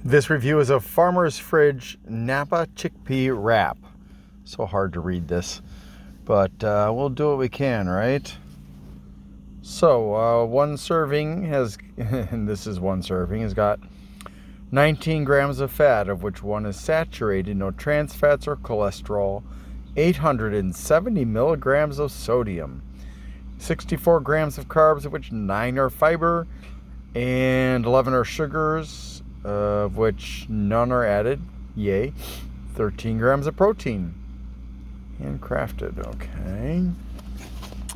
This review is of Farmer's Fridge Napa Chickpea Wrap. So hard to read this, but we'll do what we can, right? So one serving has, and this is one serving, has got 19 grams of fat, of which one is saturated, no trans fats or cholesterol, 870 milligrams of sodium, 64 grams of carbs, of which 9 are fiber, and 11 are sugars, of which none are added. Yay. 13 grams of protein. Handcrafted. Okay. And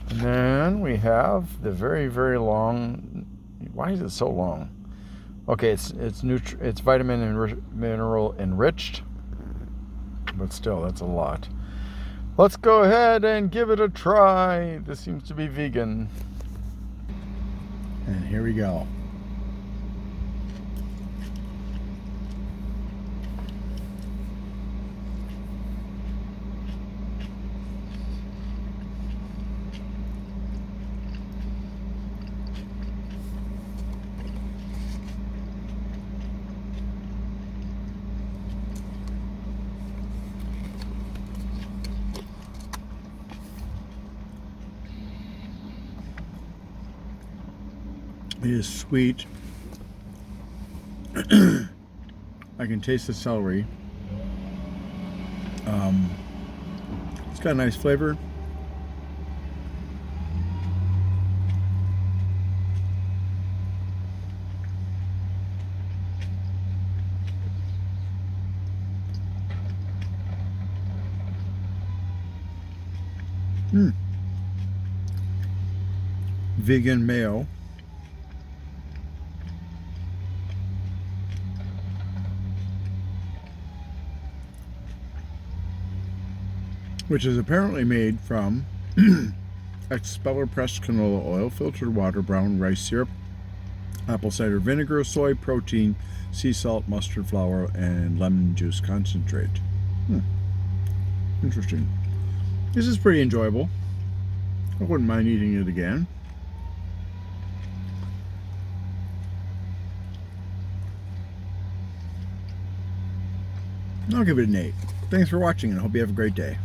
then we have the very, very long. Why is it so long? Okay, it's vitamin and mineral enriched, but still, that's a lot. Let's go ahead and give it a try. This seems to be vegan. And here we go. It is sweet. I can taste the celery. It's got a nice flavor. Vegan mayo. Which is apparently made from expeller pressed canola oil, filtered water, brown rice syrup, apple cider vinegar, soy protein, sea salt, mustard flour, and lemon juice concentrate. Interesting. This is pretty enjoyable. I wouldn't mind eating it again. I'll give it an 8. Thanks for watching, and I hope you have a great day.